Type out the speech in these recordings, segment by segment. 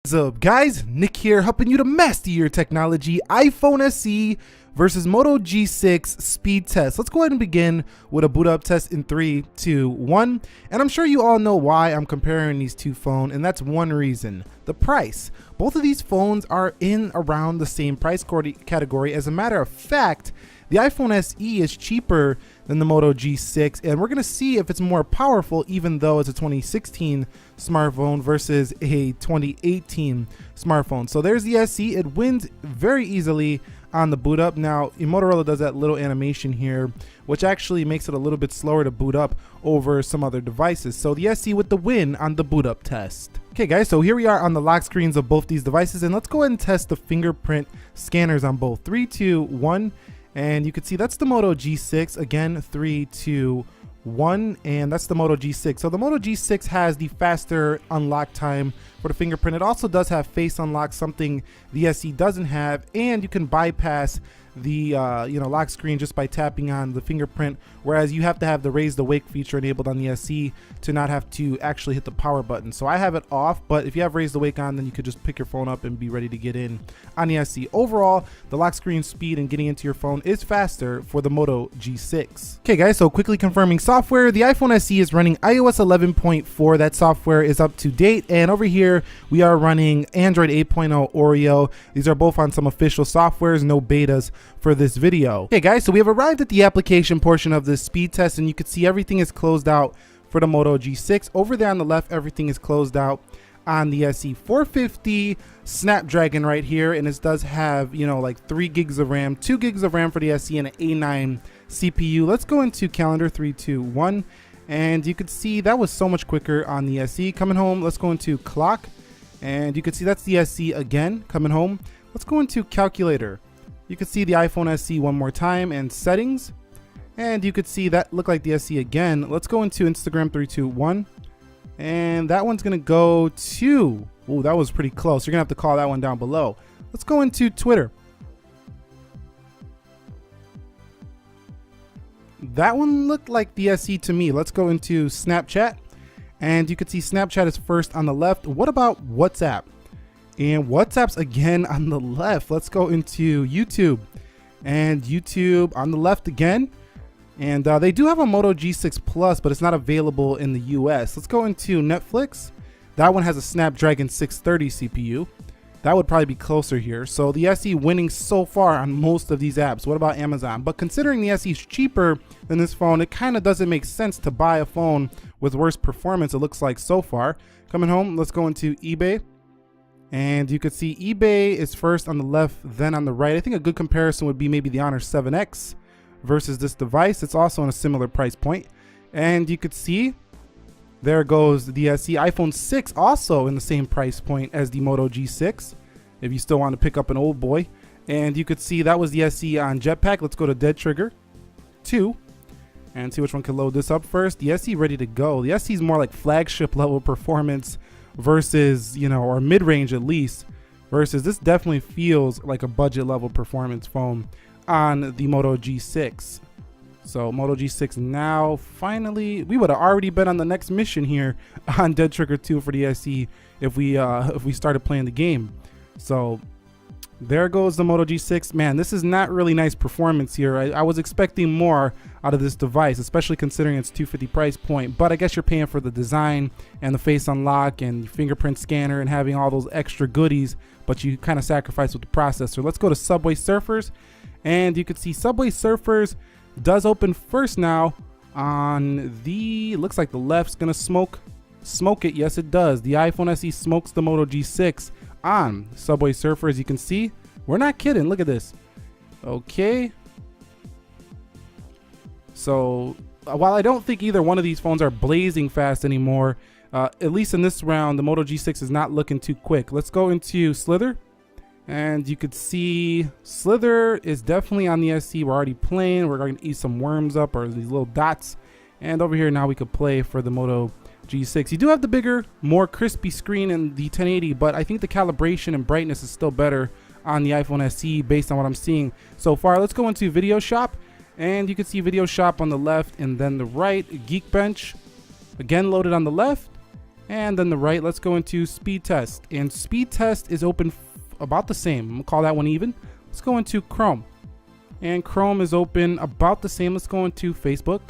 What's up, guys? Nick here, helping you to master your technology. iPhone SE versus Moto G6 speed test. Let's go ahead and begin with a boot up test in 3, 2, 1. And I'm sure you all know why I'm comparing these two phones, and that's one reason: the price. Both of these phones are in around the same price category. As a matter of fact, the iPhone SE is cheaper than the Moto G6, and we're gonna see if it's more powerful, even though it's a 2016 smartphone versus a 2018 smartphone. So there's the SE. It wins very easily on the boot up. Now, Motorola does that little animation here, which actually makes it a little bit slower to boot up over some other devices. So the SE with the win on the boot up test. Okay guys, so here we are on the lock screens of both these devices, and let's go ahead and test the fingerprint scanners on both. 3, 2, 1. And you can see that's the Moto G6. Again, 3, 2, 1, and that's the Moto G6. So the Moto G6 has the faster unlock time for the fingerprint. It also does have face unlock, something the SE doesn't have, and you can bypass the lock screen just by tapping on the fingerprint, whereas you have to have the raise the wake feature enabled on the SE to not have to actually hit the power button. So I have it off, but if you have raise the wake on, then you could just pick your phone up and be ready to get in on the SE. Overall, the lock screen speed and getting into your phone is faster for the Moto G6. Okay guys, so quickly confirming software. The iPhone SE is running iOS 11.4. That software is up to date, and over here we are running Android 8.0 Oreo. These are both on some official softwares, no betas for this video. Okay guys, so we have arrived at the application portion of this speed test, and you can see everything is closed out for the Moto G6. Over there on the left, everything is closed out on the SE. 450 Snapdragon right here, and it does have, like 3 gigs of RAM, 2 gigs of RAM for the SE, and an A9 CPU. Let's go into calendar. 3, 2, 1, and you can see that was so much quicker on the SE. Coming home, let's go into clock, and you can see that's the SE again coming home. Let's go into calculator. You can see the iPhone SE one more time, and settings, and you could see that look like the SE again. Let's go into Instagram. 3, 2, 1, and that one's gonna go to, oh, that was pretty close. You're gonna have to call that one down below. Let's go into Twitter. That one looked like the SE to me. Let's go into Snapchat, and you can see Snapchat is first on the left. What about WhatsApp? And WhatsApp's again on the left. Let's go into YouTube, and YouTube on the left again. And they do have a Moto G6 Plus, but it's not available in the US. Let's go into Netflix. That one has a Snapdragon 630 CPU. That would probably be closer here. So the SE winning so far on most of these apps. What about Amazon? But considering the SE is cheaper than this phone, it kind of doesn't make sense to buy a phone with worse performance, it looks like so far. Coming home, let's go into eBay. And you can see eBay is first on the left, then on the right. I think a good comparison would be maybe the Honor 7X versus this device. It's also on a similar price point. And you could see there goes the SE. iPhone 6 also in the same price point as the Moto G6, if you still want to pick up an old boy. And you could see that was the SE on Jetpack. Let's go to Dead Trigger 2 and see which one can load this up first. The SE ready to go. The SE is more like flagship level performance versus, or mid-range at least, versus this definitely feels like a budget level performance phone on the Moto G6. So Moto G6 now, finally, we would have already been on the next mission here on Dead Trigger 2 for the SE if we started playing the game. So there goes the Moto G6. Man, this is not really nice performance here. I was expecting more out of this device, especially considering its $250 price point, but I guess you're paying for the design and the face unlock and fingerprint scanner and having all those extra goodies, but you kind of sacrifice with the processor. Let's go to Subway Surfers, and you can see Subway Surfers does open first now on the, looks like the left's gonna smoke it. Yes, it does. The iPhone SE smokes the Moto G6 on Subway Surfer. As you can see, we're not kidding. Look at this. Okay, so while I don't think either one of these phones are blazing fast anymore, at least in this round, the Moto G6 is not looking too quick. Let's go into Slither, and you could see Slither is definitely on the SE. We're already playing. We're going to eat some worms up, or these little dots, and over here now we could play for the Moto G6. You do have the bigger, more crispy screen in the 1080, but I think the calibration and brightness is still better on the iPhone SE based on what I'm seeing so far. Let's go into Video Shop, and you can see Video Shop on the left, and then the right, Geekbench again loaded on the left, And then the right, let's go into speed test. And speed test is open about the same. I'm gonna call that one even. Let's go into Chrome. And Chrome is open about the same. Let's go into Facebook.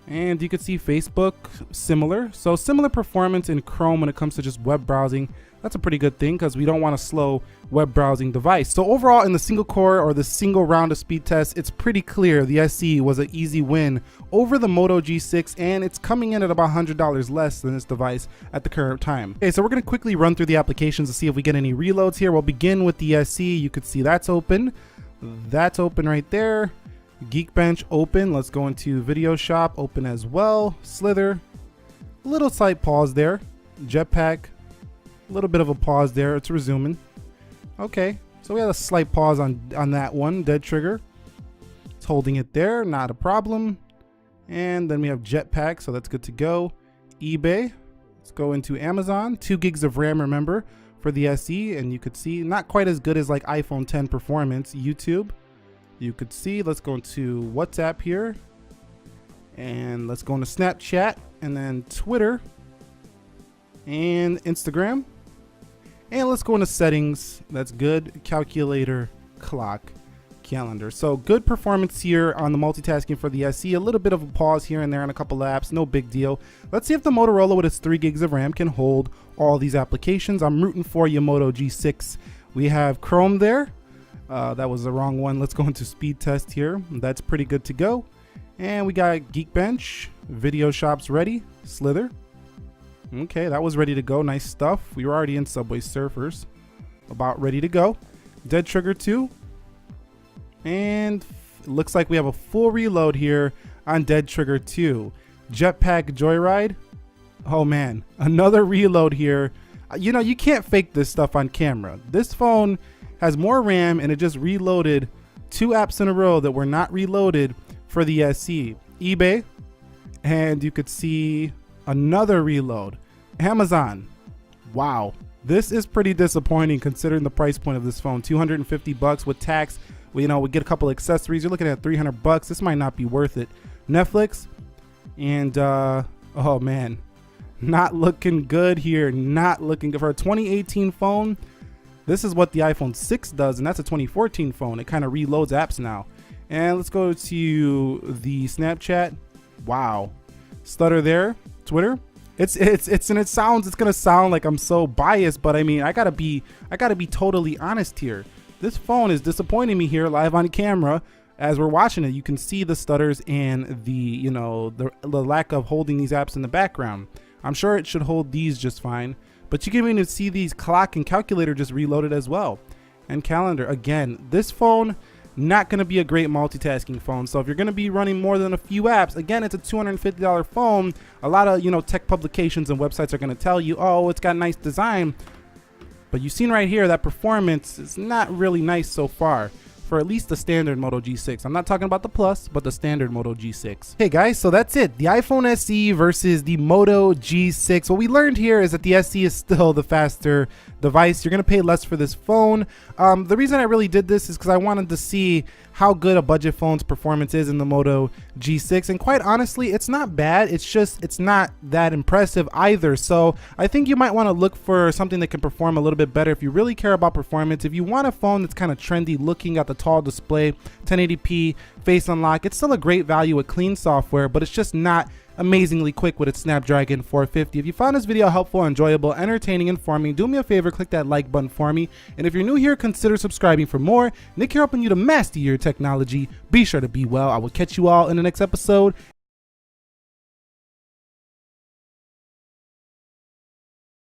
And you can see Facebook similar. So similar performance in Chrome when it comes to just web browsing. That's a pretty good thing because we don't want a slow web browsing device. So overall in the single core or the single round of speed test, it's pretty clear the SE was an easy win over the Moto G6, and it's coming in at about $100 less than this device at the current time. Okay, so we're gonna quickly run through the applications to see if we get any reloads here. We'll begin with the SE. You could see that's open. That's open right there. Geekbench open. Let's go into Video Shop, open as well. Slither, little slight pause there. Jetpack, a little bit of a pause there. It's resuming. Okay, so we had a slight pause on that one. Dead Trigger, it's holding it there, not a problem. And then we have Jetpack, so that's good to go. eBay, let's go into Amazon. 2 gigs of RAM, remember, for the SE, and you could see not quite as good as like iPhone 10 performance. YouTube, you could see, let's go into WhatsApp here, and let's go into Snapchat, and then Twitter, and Instagram, and let's go into settings. That's good. Calculator, clock, calendar. So good performance here on the multitasking for the SE. A little bit of a pause here and there on a couple apps, no big deal. Let's see if the Motorola with its 3 gigs of RAM can hold all these applications. I'm rooting for you, Moto G6. We have Chrome there. That was the wrong one. Let's go into speed test here. That's pretty good to go. And we got Geekbench, Video Shop's ready, Slither. Okay, that was ready to go. Nice stuff. We were already in Subway Surfers. About ready to go. Dead Trigger 2. And it looks like we have a full reload here on Dead Trigger 2. Jetpack Joyride. Oh man, another reload here. You know, you can't fake this stuff on camera. This phone has more RAM and it just reloaded 2 apps in a row that were not reloaded for the SE. eBay, and you could see another reload. Amazon, wow, this is pretty disappointing considering the price point of this phone. $250 with tax. We get a couple accessories. You're looking at $300. This might not be worth it. Netflix, and oh man, not looking good here. Not looking good for a 2018 phone. This is what the iPhone 6 does, and that's a 2014 phone. It kind of reloads apps now. And let's go to the Snapchat. Wow, stutter there. Twitter. It's gonna sound like I'm so biased, but I mean I gotta be totally honest here. This phone is disappointing me here live on camera as we're watching it. You can see the stutters and the the lack of holding these apps in the background. I'm sure it should hold these just fine, but you can even see these clock and calculator just reloaded as well. And calendar, again, this phone not going to be a great multitasking phone. So if you're going to be running more than a few apps, again, it's a $250 phone. A lot of tech publications and websites are going to tell you, oh, it's got nice design, but you've seen right here that performance is not really nice so far for at least the standard Moto G6. I'm not talking about the Plus, but the standard Moto G6. Hey guys, so that's it. The iPhone SE versus the Moto G6. What we learned here is that the SE is still the faster device. You're gonna pay less for this phone. The reason I really did this is because I wanted to see how good a budget phone's performance is in the Moto G6, and quite honestly, it's not bad. It's not that impressive either. So I think you might want to look for something that can perform a little bit better if you really care about performance. If you want a phone that's kind of trendy looking, at the tall display, 1080p, face unlock, it's still a great value with clean software, but it's just not amazingly quick with its Snapdragon 450. If you found this video helpful, enjoyable, entertaining, informing, do me a favor, click that like button for me. And if you're new here, consider subscribing for more. Nick here helping you to master your technology. Be sure to be well. I will catch you all in the next episode.